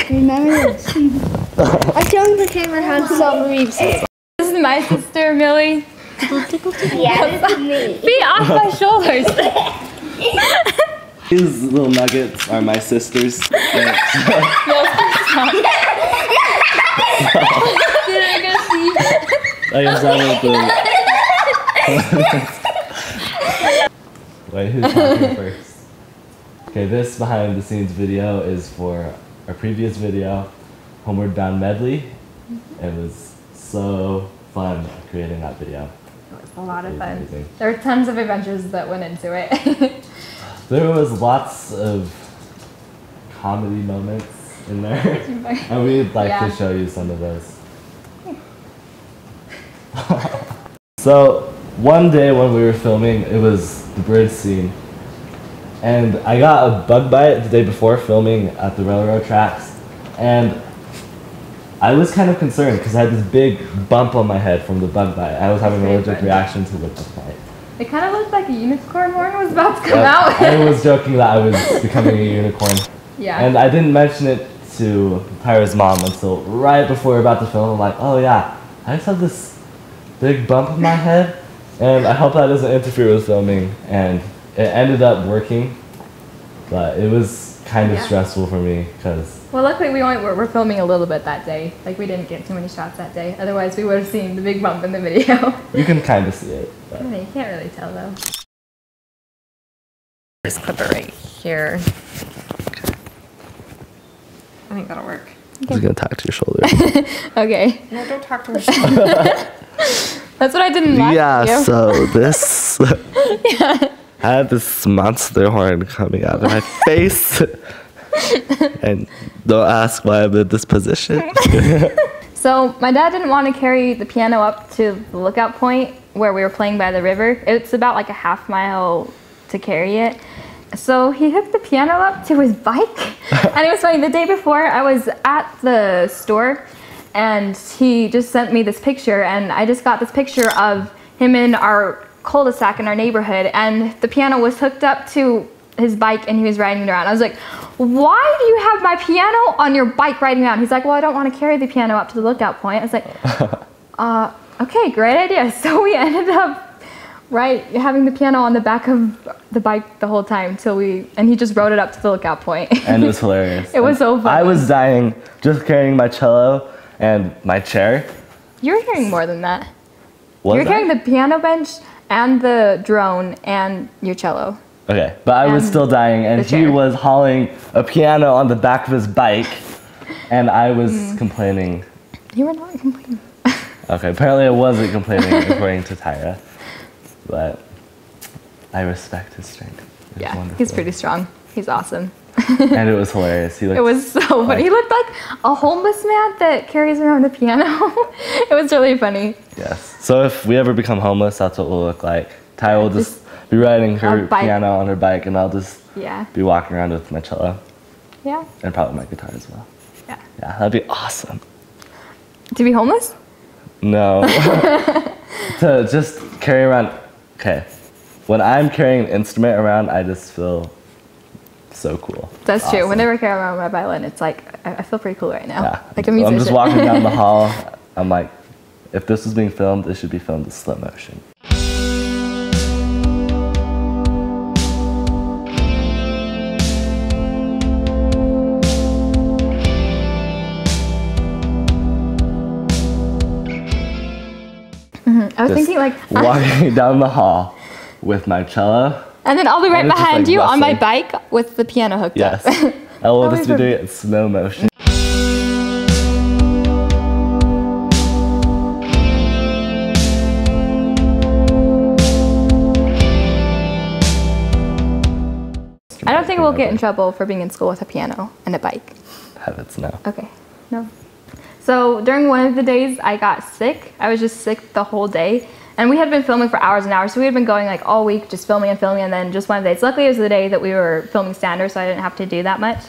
Remember this. I think the camera has some reefs. This is my sister, Millie. Yeah, this is me. Be off my shoulders. These little nuggets are my sisters. Did I go see? I guess that was the... Wait, who's talking first? Okay, this behind the scenes video is for our previous video, Homeward Bound Medley. It was so fun creating that video. It was a lot of fun. Amazing. There were tons of adventures that went into it. There was lots of comedy moments in there, and we'd like to show you some of those. So one day when we were filming, it was the bridge scene, and I got a bug bite the day before filming at the railroad tracks, and I was kind of concerned because I had this big bump on my head from the bug bite. I was having an allergic reaction to the bug bite. It kind of looked like a unicorn horn was about to come out. I was joking that I was becoming a unicorn. Yeah. And I didn't mention it to Tyra's mom until right before we were about to film. I'm like, oh yeah, I just have this big bump on my head, and I hope that doesn't interfere with filming. And it ended up working, but it was kind of stressful for me because... Well, luckily we were filming a little bit that day. Like, we didn't get too many shots that day. Otherwise, we would have seen the big bump in the video. You can kind of see it. But. You can't really tell, though. Just clip it right here. I think that'll work. Okay. I'm just going to talk to your shoulder. Okay. No, don't talk to her. That's what I didn't like. Yeah, so this... I had this monster horn coming out of my face. And don't ask why I'm in this position. So my dad didn't want to carry the piano up to the lookout point where we were playing by the river. It's about like a half mile to carry it. So he hooked the piano up to his bike. And it was funny, the day before I was at the store and he just sent me this picture, and I just got this picture of him in our cul-de-sac in our neighborhood, and the piano was hooked up to his bike and he was riding it around. I was like, why do you have my piano on your bike riding around? He's like, well, I don't want to carry the piano up to the lookout point. I was like, okay, great idea. So we ended up having the piano on the back of the bike the whole time and he just rode it up to the lookout point. And it was hilarious. It was so fun. I was dying just carrying my cello and my chair. You were carrying more than that. Was you were carrying the piano bench and the drone and your cello. Okay, but I was still dying, and he was hauling a piano on the back of his bike, and I was complaining. You were not complaining. Okay, apparently I wasn't complaining according to Tyra, but I respect his strength. Yeah, wonderful. He's pretty strong. He's awesome. And it was hilarious. It was so funny. He looked like a homeless man that carries around a piano. It was really funny. Yes. So if we ever become homeless, that's what we'll look like. Tyra will just be riding her piano on her bike, and I'll just be walking around with my cello. Yeah. And probably my guitar as well. Yeah. Yeah, that'd be awesome. To be homeless? No. To just carry around. Okay. When I'm carrying an instrument around, I just feel so cool. That's true. Whenever I carry around my violin, it's like, I feel pretty cool right now. Yeah. Like a musician. I'm just walking down the hall. I'm like, if this was being filmed, it should be filmed in slow motion. I was thinking like walking down the hall with my cello. And then I'll be right behind you on my bike with the piano hooked up. Yes. I will just be doing it in slow motion. I don't think we'll get in trouble for being in school with a piano and a bike. Heavens, no. Okay, no. So during one of the days I got sick. I was just sick the whole day. And we had been filming for hours and hours. So we had been going like all week just filming and filming, and then just one of the days. Luckily it was the day that we were filming Sander, so I didn't have to do that much.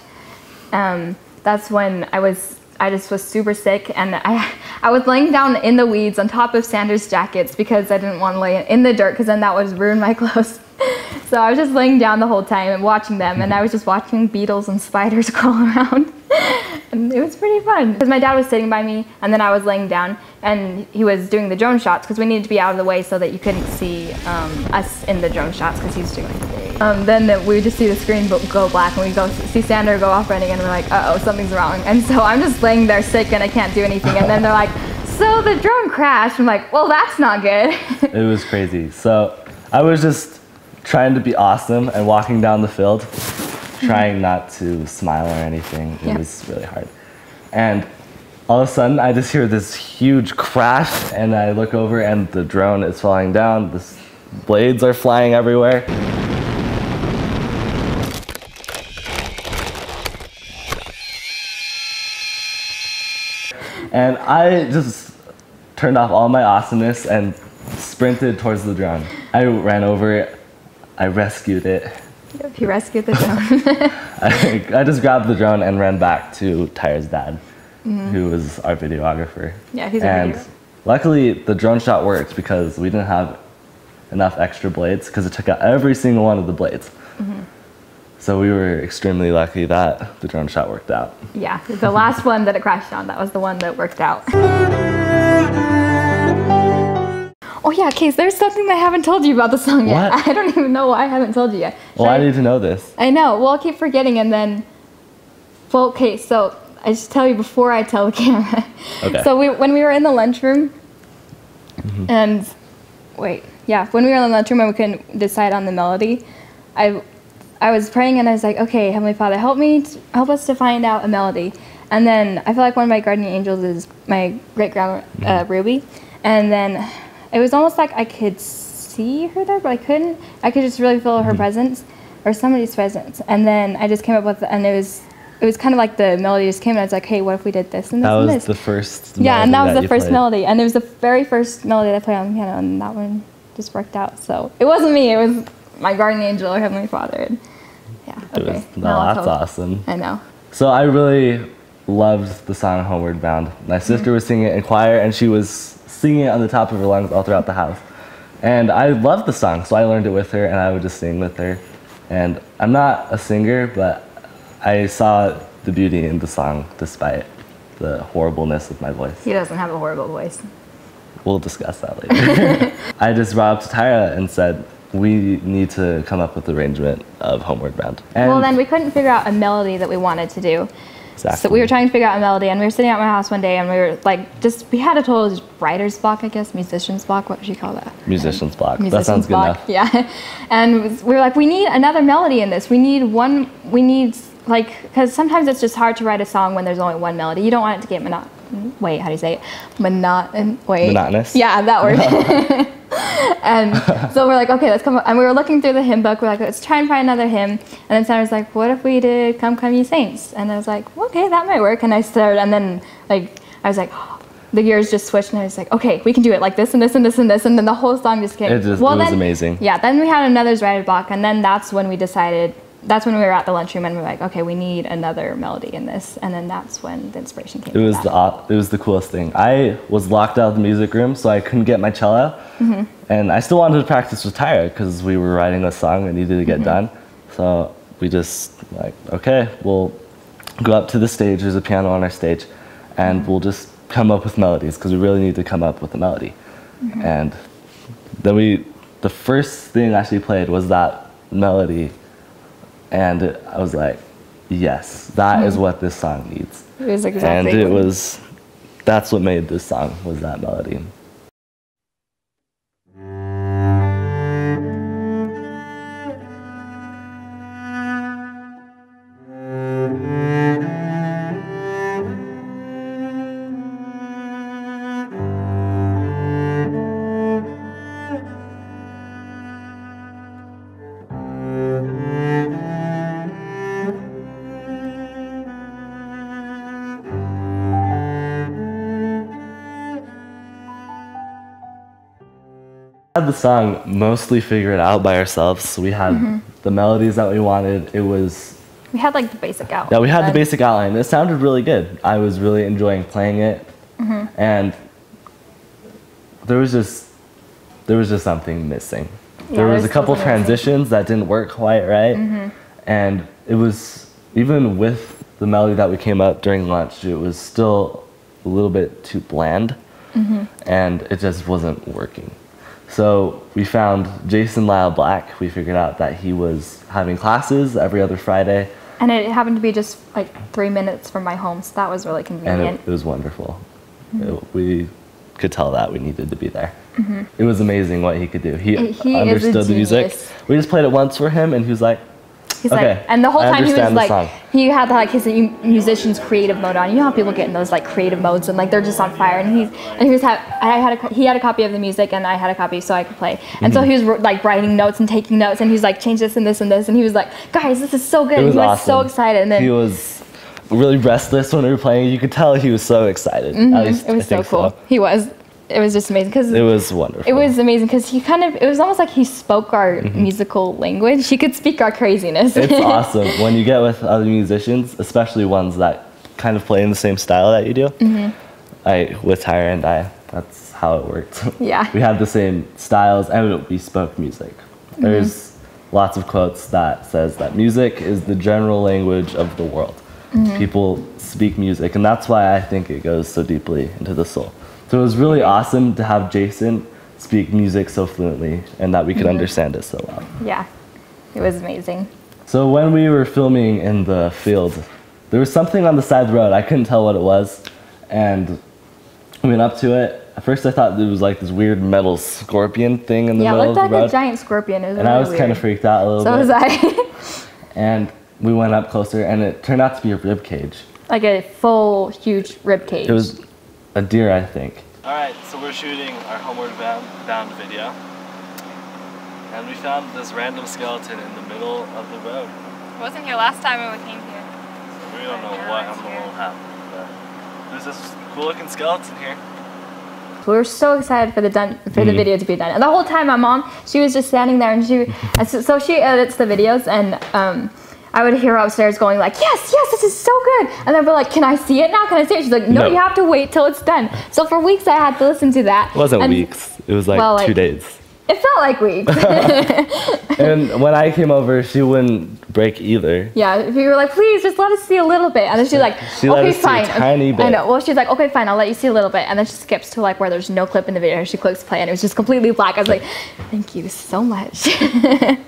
That's when I was I just was super sick, and I was laying down in the weeds on top of Sander's jackets because I didn't want to lay in the dirt because then that would ruin my clothes. So I was just laying down the whole time and watching them, and I was just watching beetles and spiders crawl around. And it was pretty fun because my dad was sitting by me, and then I was laying down, and he was doing the drone shots because we needed to be out of the way so that you couldn't see us in the drone shots because he's doing then we would just see the screen go black, and we go see Sander go off running, and we're like, uh-oh, something's wrong. And so I'm just laying there sick and I can't do anything, and then they're like, so the drone crashed. I'm like, well, that's not good. It was crazy. So I was just trying to be awesome and walking down the field, trying not to smile or anything. It was really hard. And all of a sudden, I just hear this huge crash, and I look over, and the drone is falling down. The blades are flying everywhere. And I just turned off all my awesomeness and sprinted towards the drone. I ran over it. I rescued it. Yep, he rescued the drone. I just grabbed the drone and ran back to Tyra's dad, who was our videographer. Yeah, he's a videographer. Luckily, the drone shot worked because we didn't have enough extra blades because it took out every single one of the blades. So we were extremely lucky that the drone shot worked out. Yeah, the last one that it crashed on, that was the one that worked out. Oh yeah, Case, there's something I haven't told you about the song yet. What? I don't even know why I haven't told you yet. Well, I need to know this. I know, well, I'll keep forgetting, and then, well, okay, so I just tell you before I tell the camera. Okay. So when we were in the lunchroom, and when we were in the lunchroom and we couldn't decide on the melody, I was praying, and I was like, okay, Heavenly Father, help us to find out a melody. And then I feel like one of my guardian angels is my great-grandma, Ruby. And then it was almost like I could see her there, but I couldn't. I could just really feel her presence, or somebody's presence. And then I just came up with, and it was kind of like the melody just came, and I was like, hey, what if we did this and this and this? That was the first melody. Yeah, and that was the first played. melody. And it was the very first melody that I played on the piano, and that one just worked out. So it wasn't me, it was my guardian angel or Heavenly Father. And yeah, okay. That's awesome. I know. So I really loved the song Homeward Bound. My sister was singing it in choir, and she was singing it on the top of her lungs all throughout the house. And I loved the song, so I learned it with her, and I would just sing with her. And I'm not a singer, but I saw the beauty in the song despite the horribleness of my voice. He doesn't have a horrible voice. We'll discuss that later. I just brought up to Tyra and said, we need to come up with an arrangement of Homeward Bound. And well, then we couldn't figure out a melody that we wanted to do. Exactly. So we were trying to figure out a melody, and we were sitting at my house one day, and we were like, we had a total writer's block, I guess, musician's block. What would you call that? Musician's block. That sounds good enough. Yeah. And we were like, we need another melody in this. We need because sometimes it's just hard to write a song when there's only one melody. You don't want it to get monotonous. Yeah, that word. And so we're like, okay, let's come up. And we were looking through the hymn book. We're like, let's try and find another hymn. And then Sandra was like, what if we did Come, Come Ye Saints? And I was like, well, okay, that might work. And I started, and then I was like, oh, the gears just switched, and I was like, okay, we can do it like this and this and this and this. And then the whole song just came. It was amazing. Yeah, then we had another writer's block, and then that's when we decided. That's when we were at the lunchroom, and we were like, okay, we need another melody in this, and then that's when the inspiration came. It was the coolest thing. I was locked out of the music room, so I couldn't get my cello, and I still wanted to practice with Tyra because we were writing a song that needed to get done. So we just like, okay, we'll go up to the stage. There's a piano on our stage, and we'll just come up with melodies because we really need to come up with a melody. And then the first thing actually played was that melody. And I was like, yes, that is what this song needs. It was exactly. And that's what made this song, was that melody. Had the song mostly figured out by ourselves. So we had the melodies that we wanted. It was We had like the basic outline. Yeah, we had the basic outline. It sounded really good. I was really enjoying playing it, and there was just something missing. There was a couple transitions that didn't work quite right, and it was, even with the melody that we came up during lunch, it was still a little bit too bland, and it just wasn't working. So we found Lyle Black. We figured out that he was having classes every other Friday. And it happened to be just like 3 minutes from my home, so that was really convenient. And it was wonderful. We could tell that we needed to be there. It was amazing what he could do. He understood the music. We just played it once for him, and he was like, okay, and the whole time he was like, song. he had like his musician's creative mode on. You know how people get in those like creative modes and like they're just on fire. And he had a copy of the music, and I had a copy so I could play. And so he was like writing notes and taking notes, and he's like, change this and this and this, and he was like, guys, this is so good. He was so excited. And then he was really restless when we were playing. You could tell he was so excited. At least it was so cool. He was. It was just amazing because it was wonderful. It was amazing because it was almost like he spoke our musical language. He could speak our craziness. It's awesome when you get with other musicians, especially ones that kind of play in the same style that you do. With Tyra and I, that's how it worked. Yeah. We had the same styles, and we spoke music. There's lots of quotes that says that music is the general language of the world. People speak music, and that's why I think it goes so deeply into the soul. So it was really awesome to have Jason speak music so fluently, and that we could understand it so well. Yeah, it was amazing. So when we were filming in the field, there was something on the side of the road. I couldn't tell what it was, and we went up to it. At first I thought it was like this weird metal scorpion thing in the middle of the road. Yeah, it looked like a giant scorpion. It was and I was kind of freaked out a little bit. So was I. And we went up closer, and it turned out to be a rib cage. Like a full, huge rib cage. It was a deer, I think. Alright, so we're shooting our Homeward Bound video. And we found this random skeleton in the middle of the road. It wasn't here last time when we came here. So we don't know what happened, but there's this cool looking skeleton here. We were so excited for the video to be done. And the whole time my mom, she was just standing there, and so she edits the videos, and I would hear her upstairs going like, yes, this is so good. And then we're like, can I see it now? Can I see it? She's like, no, you have to wait till it's done. So for weeks I had to listen to that. It wasn't weeks. It was like 2 days. It felt like weeks. And when I came over, she wouldn't break either. Yeah, we were like, please, just let us see a little bit. And then she's like, okay, fine. See a tiny bit. I know. Well, she's like, okay, fine, I'll let you see a little bit. And then she skips to like where there's no clip in the video. She clicks play, and it was just completely black. I was like, thank you so much.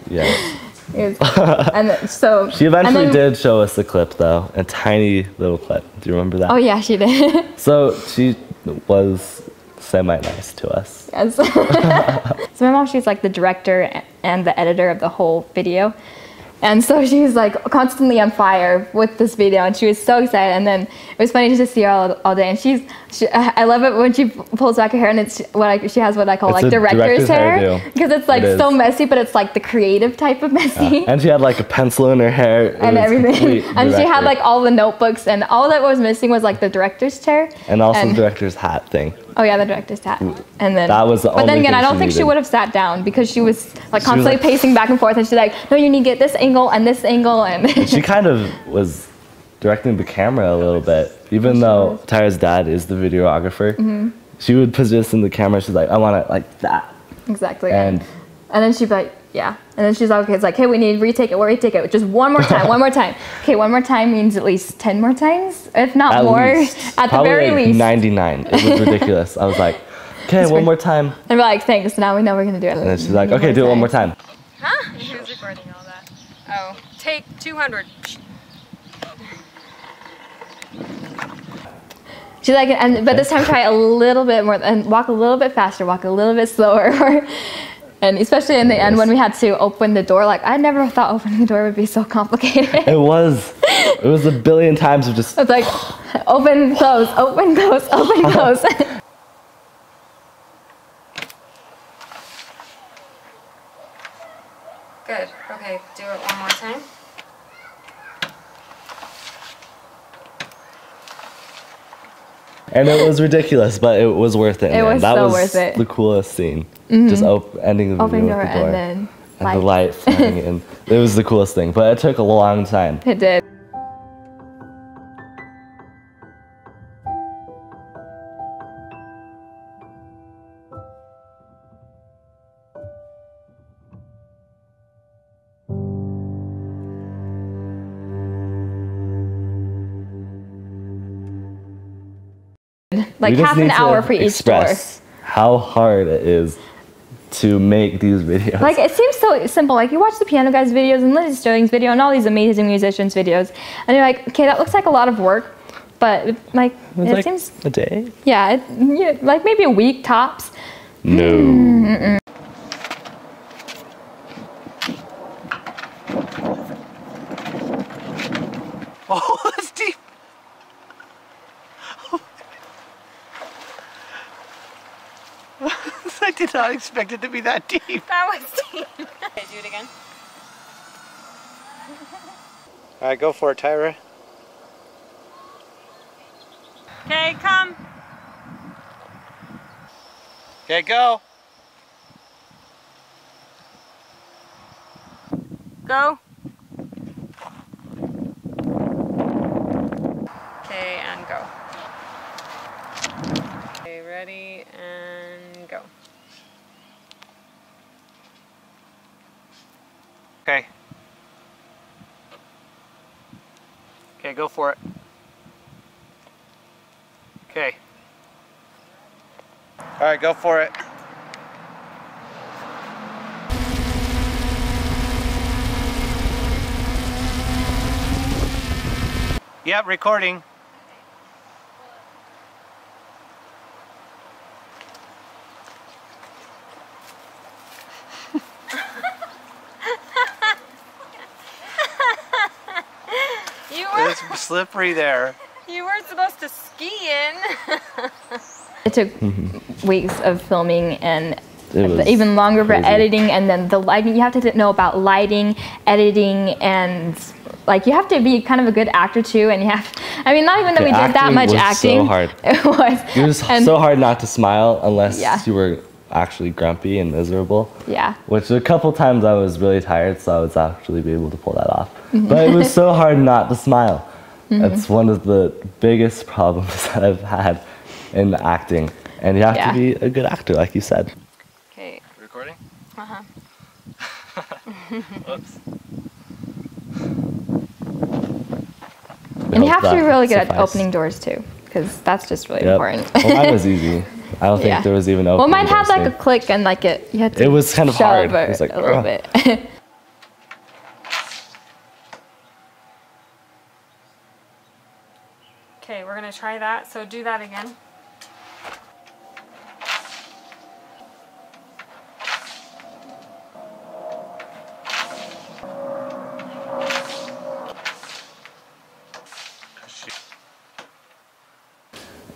Yeah. And so she eventually did show us the clip, though, a tiny little clip. Do you remember that? Oh yeah, she did. So she was semi-nice to us. Yes. So my mom, she's like the director and the editor of the whole video. And so she was like constantly on fire with this video, and she was so excited. And then it was funny just to see her all day. And I love it when she pulls back her hair, and it's she has what I call like director's hair, because it's like so messy, but it's like the creative type of messy. Yeah. And she had like a pencil in her hair and everything. And she had like all the notebooks, and all that was missing was like the director's chair and also the director's hat thing. Oh yeah, the director's hat. And then that was the only. But then again, I don't think needed. She would have sat down, because she was like constantly pacing back and forth, and she's like, no, you need to get this angle and this angle, and she kind of was directing the camera a little bit, even though Tyra's dad is the videographer. She would position the camera. She's like, I want it like that. Exactly. And then she'd be like, yeah. And then she's like, okay, it's like, hey, we need to retake it. We'll retake it. Just one more time. One more time. Okay, one more time means at least 10 more times, if not at more. Least. At Probably the very like least. 99. It was ridiculous. I was like, okay, one more time. And we're like, thanks. Now we know we're gonna do it. And then she's like, okay, do it one more time. Huh? Who's recording all that? Oh, take 200. She's like, but this time try a little bit more and walk a little bit faster, walk a little bit slower. And especially in the end when we had to open the door, like I never thought opening the door would be so complicated. It was a billion times of just. It's like, open, close, open, close, open, close. Good. Okay, do it one more time. And it was ridiculous, but it was worth it. It was that so was worth it. The coolest scene. Just ending the video with the door. And the light flooding in. It was the coolest thing, but it took a long time. It did. Like half an hour for each door. How hard it is to make these videos. Like, it seems so simple. Like, you watch the Piano Guys videos and Lindsay Sterling's video and all these amazing musicians' videos, and you're like, okay, that looks like a lot of work, but like, it seems a day. Yeah, like maybe a week tops. No. Oh, that's deep. I did not expect it to be that deep. That was deep. Okay, do it again. All right, go for it, Tyra. Okay, come. Okay, go. Go. Okay, and go. Okay, ready, and go. Okay. Okay, go for it. Okay. All right, go for it. Yep, recording. It's slippery there. You weren't supposed to ski in. It took weeks of filming and It was even longer for crazy. editing, and then the lighting. You have to know about lighting, editing, and like you have to be kind of a good actor too. And you have, I mean, not even that we did that much acting. So hard. It was. It was so hard not to smile unless Yeah. you were actually grumpy and miserable. Yeah. Which a couple times I was really tired, so I was actually be able to pull that off. But it was so hard not to smile. That's one of the biggest problems that I've had in acting. And you have to be a good actor, like you said. Okay. Recording? Uh-huh. Whoops. And you have to be really good at opening doors too, because that's just really important. Well, mine was easy. I don't think there was even opening. Well, mine had doors like a thing. click and like you had to. It was kind of hard. It was like a little bit. Okay, we're gonna try that. So do that again.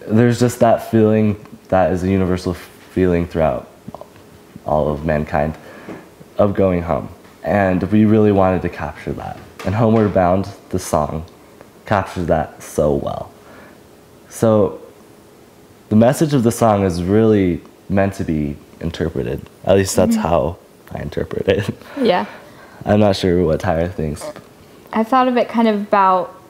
There's just that feeling that is a universal feeling throughout all of mankind of going home. And we really wanted to capture that. And Homeward Bound, the song, captures that so well. So the message of the song is really meant to be interpreted. At least that's how I interpret it. Yeah. I'm not sure what Tyra thinks. I thought of it kind of about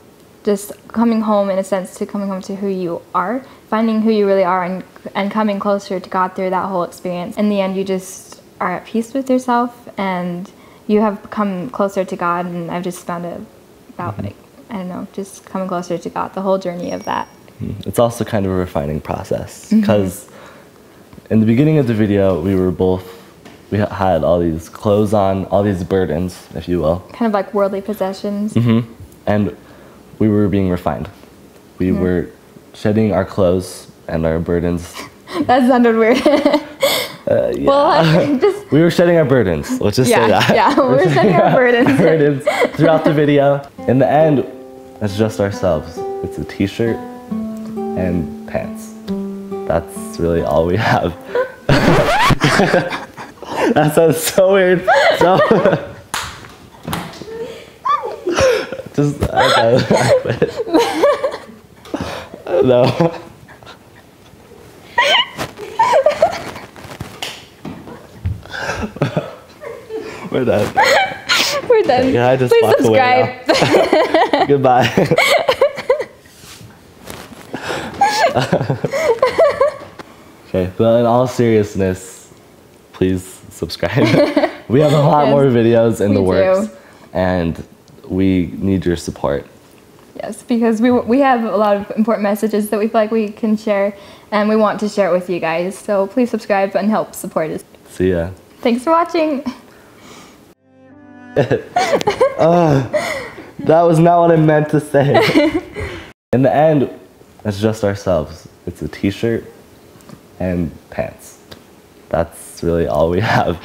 just coming home, in a sense, to coming home to who you are, finding who you really are, and coming closer to God through that whole experience. In the end, you just are at peace with yourself, and you have come closer to God, and I've just found it about, like, I don't know, just coming closer to God, the whole journey of that. It's also kind of a refining process, because in the beginning of the video, we had all these clothes on, all these burdens, if you will. Kind of like worldly possessions. And we were being refined. We were shedding our clothes and our burdens. That sounded weird. Yeah. Well, just, we were shedding our burdens. Let's just say that. Yeah, we were shedding our burdens. Burdens throughout the video. In the end, it's just ourselves. It's a t-shirt and pants. That's really all we have. That sounds so weird. So just no. We're done. We're done. Yeah, I just Please walk away subscribe. now. Goodbye. Okay, but in all seriousness, please subscribe. We have a lot more videos in the works, and we need your support. Yes, because we have a lot of important messages that we feel like we can share, and we want to share it with you guys. So please subscribe and help support us. See ya. Thanks for watching. That was not what I meant to say. In the end, it's just ourselves. It's a t-shirt and pants. That's really all we have.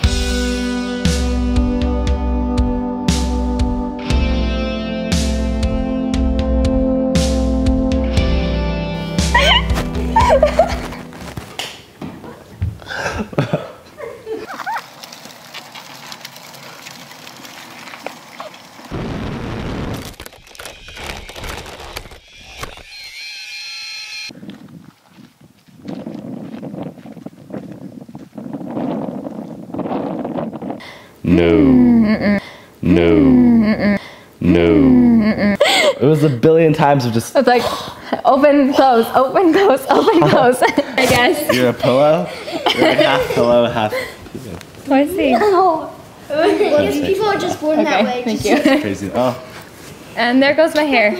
No. No. No. It was a billion times of just. It's like open, close, open, close, open, close. I guess. You're a pillow? You're like half pillow, half. Oh, I see. No. Because people are just born that way. Thank you. Crazy. Oh. And there goes my hair.